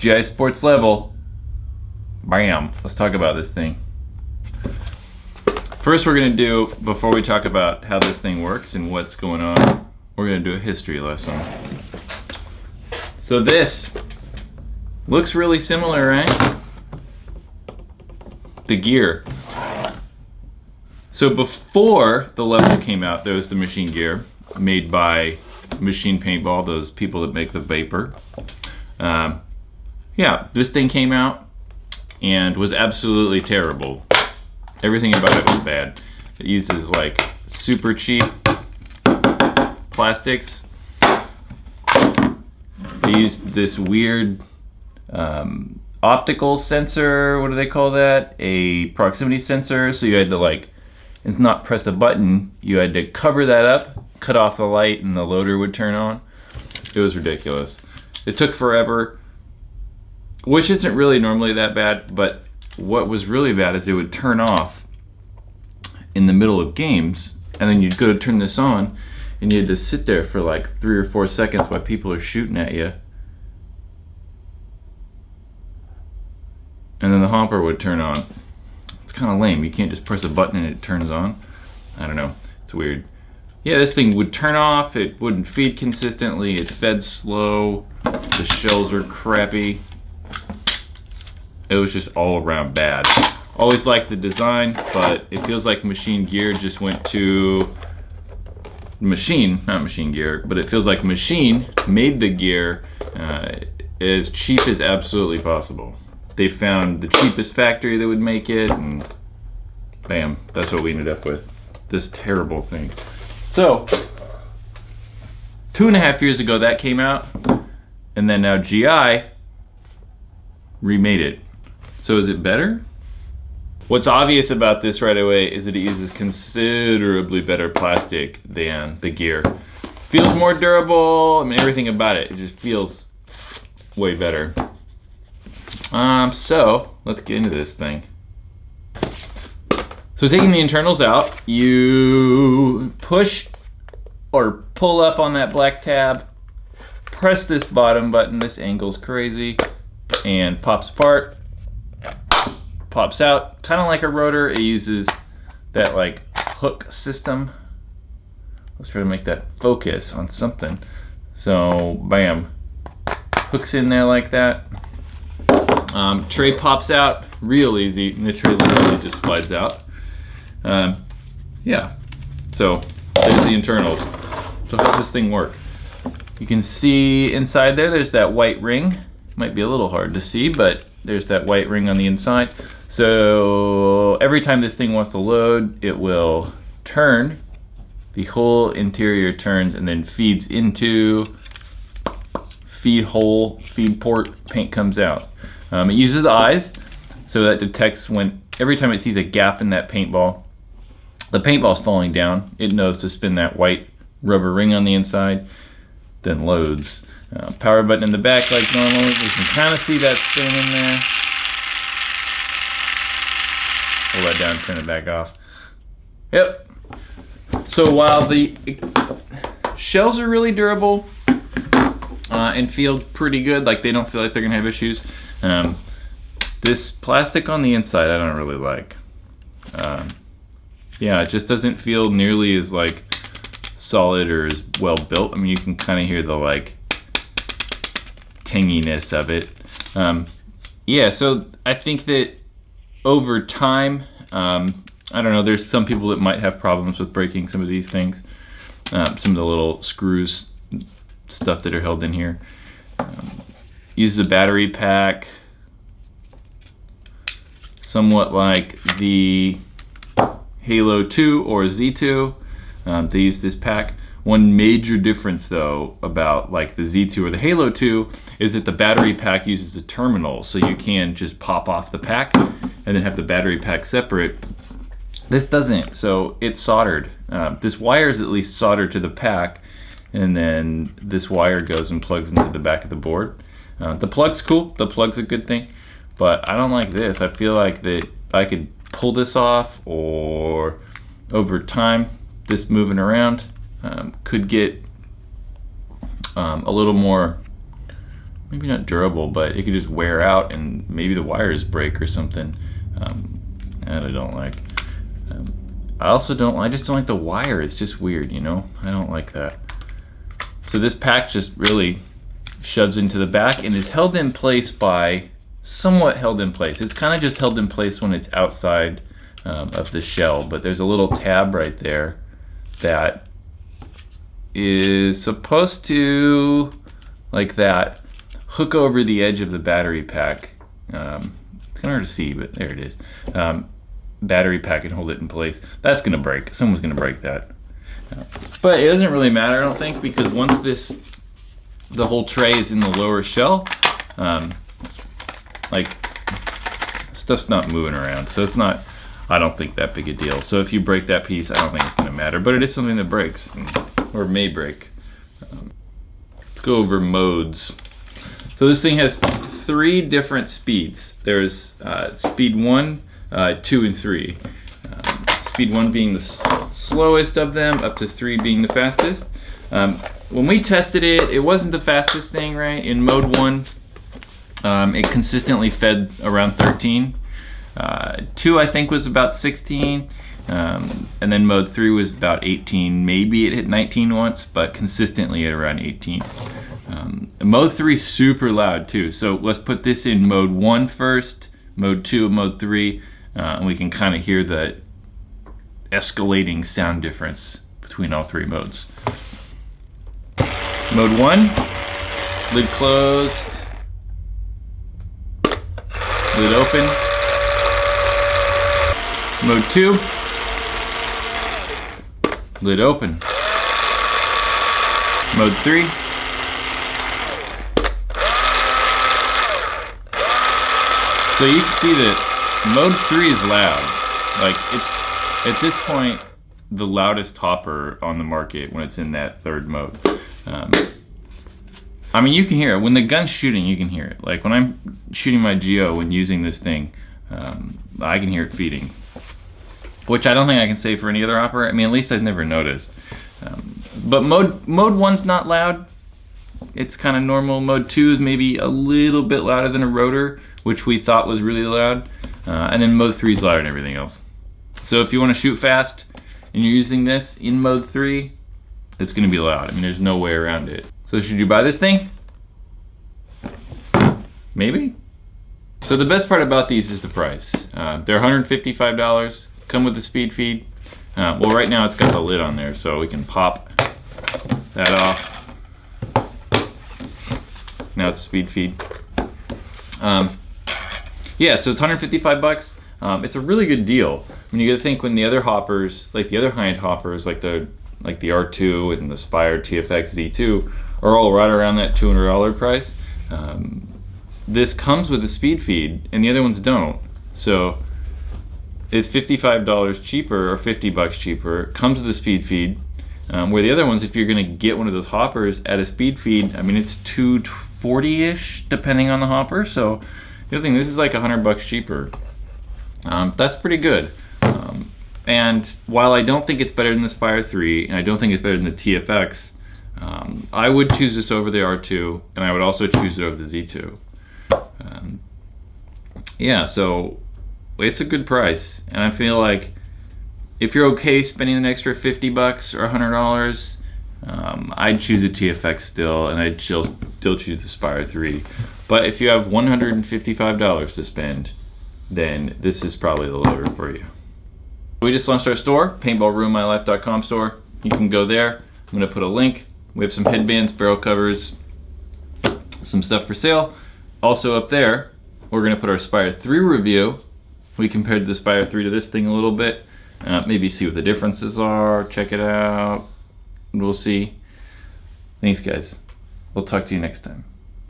GI Sportz level. Bam. Let's talk about this thing. First we're going to do, before we talk about how this thing works and what's going on, we're going to do a history lesson. So this looks really similar, right? The gear. So before the level came out, there was the Machine Gear made by Machine Paintball, those people that make the vapor. Yeah, this thing came out and was absolutely terrible. Everything about it was bad. It uses like super cheap plastics. They used this weird optical sensor, what do they call that? A proximity sensor, so you had to like, it's not press a button, you had to cover that up, cut off the light, and the loader would turn on. It was ridiculous. It took forever, which isn't really normally that bad, but what was really bad is it would turn off in the middle of games, and then you'd go to turn this on, and you had to sit there for like 3 or 4 seconds while people are shooting at you. And then the hopper would turn on. It's kind of lame. You can't just press a button and it turns on. I don't know. It's weird. Yeah, this thing would turn off. It wouldn't feed consistently. It fed slow. The shells were crappy. It was just all around bad. Always liked the design, but it feels like Machine Gear just went to Machine, not Machine Gear, but it feels like Machine made the gear as cheap as absolutely possible. They found the cheapest factory that would make it, and bam, that's what we ended up with. This terrible thing. So, 2.5 years ago that came out, and then now GI remade it. So is it better? What's obvious about this right away is that it uses considerably better plastic than the gear. Feels more durable, I mean everything about it, it just feels way better. So let's get into this thing. So taking the internals out, you push or pull up on that black tab, press this bottom button, this angle's crazy, and pops apart, pops out, kind of like a rotor. It uses that like hook system. Let's try to make that focus on something. So bam, hooks in there like that. Tray pops out real easy, and the tray literally just slides out. Yeah, so there's the internals. So how does this thing work? You can see inside there's that white ring. Might be a little hard to see, but there's that white ring on the inside. So every time this thing wants to load, it will turn. The whole interior turns and then feeds into feed hole, feed port, paint comes out. It uses eyes, so that detects when, every time it sees a gap in that paintball, the paintball's falling down, it knows to spin that white rubber ring on the inside, then loads. Power button in the back like normal, you can kind of see that spinning in there. Hold that down, turn it back off. Yep. So while the shells are really durable and feel pretty good, like they don't feel like they're gonna have issues, this plastic on the inside I don't really like. Yeah, it just doesn't feel nearly as like solid or as well built. I mean, you can kind of hear the like tanginess of it. Yeah, so I think that over time, I don't know, there's some people that might have problems with breaking some of these things. Some of the little screws, stuff that are held in here. Uses a battery pack, somewhat like the Halo 2 or Z2. They use this pack. One major difference though about like the Z2 or the Halo 2 is that the battery pack uses a terminal, so you can just pop off the pack and then have the battery pack separate. This doesn't, so it's soldered. This wire is at least soldered to the pack, and then this wire goes and plugs into the back of the board. The plug's cool, the plug's a good thing, but I don't like this. I feel like that I could pull this off, or over time, this moving around could get a little more maybe not durable, but it could just wear out and maybe the wires break or something. That I don't like. I just don't like the wire. It's just weird, you know? I don't like that. So this pack just really shoves into the back and is held in place by, somewhat held in place. It's kind of just held in place when it's outside of the shell, but there's a little tab right there that is supposed to, like that, hook over the edge of the battery pack. It's kind of hard to see, but there it is. Battery pack and hold it in place. That's gonna break. Someone's gonna break that. But it doesn't really matter, I don't think, because once the whole tray is in the lower shell, like, stuff's not moving around, so it's not, I don't think, that big a deal. So if you break that piece, I don't think it's gonna matter, but it is something that breaks, or may break. Let's go over modes. So this thing has 3 different speeds. There's speed 1, 2, and 3. Speed 1 being the slowest of them, up to 3 being the fastest. When we tested it, it wasn't the fastest thing, right? In mode 1, it consistently fed around 13. 2, I think, was about 16. And then mode 3 was about 18. Maybe it hit 19 once, but consistently at around 18. Mode 3 is super loud too. So let's put this in mode 1 first, mode 2, and mode 3. And we can kind of hear the escalating sound difference between all 3 modes. Mode 1, lid closed, lid open. Mode 2, lid open. Mode 3, so you can see that mode 3 is loud. Like, it's, at this point, the loudest hopper on the market when it's in that 3rd mode. I mean, you can hear it. When the gun's shooting, you can hear it. Like, when I'm shooting my GO and using this thing, I can hear it feeding. Which I don't think I can say for any other hopper. I mean, at least I've never noticed. But mode 1's not loud. It's kind of normal. Mode 2 is maybe a little bit louder than a rotor, which we thought was really loud. And then mode 3 is louder than everything else. So if you want to shoot fast and you're using this in mode 3, it's going to be loud. I mean, there's no way around it. So should you buy this thing? Maybe. So the best part about these is the price. They're $155. Come with the speed feed. Well, right now it's got the lid on there, so we can pop that off. Now it's speed feed. Yeah, so it's 155 bucks. It's a really good deal. I mean, you gotta think, when the other hoppers, like the other high-end hoppers, like the R2 and the Spire TFX Z2, are all right around that $200 price. This comes with a speed feed, and the other ones don't. So it's $55 cheaper, or 50 bucks cheaper. Comes with a speed feed. Where the other ones, if you're gonna get one of those hoppers at a speed feed, I mean, it's $240-ish, depending on the hopper. So the other thing, this is like 100 bucks cheaper. That's pretty good. And while I don't think it's better than the Spire 3, and I don't think it's better than the TFX, I would choose this over the R2, and I would also choose it over the Z2. Yeah, so it's a good price, and I feel like if you're okay spending an extra 50 bucks or $100, I'd choose a TFX still, and I'd still choose the Spire 3. But if you have $155 to spend, then this is probably the lever for you. We just launched our store, PaintallRuinedMyLife.com store. You can go there. I'm gonna put a link. We have some headbands, barrel covers, some stuff for sale. Also up there, we're gonna put our Spire 3 review. We compared the Spire 3 to this thing a little bit. Maybe see what the differences are, check it out. We'll see. Thanks, guys. We'll talk to you next time.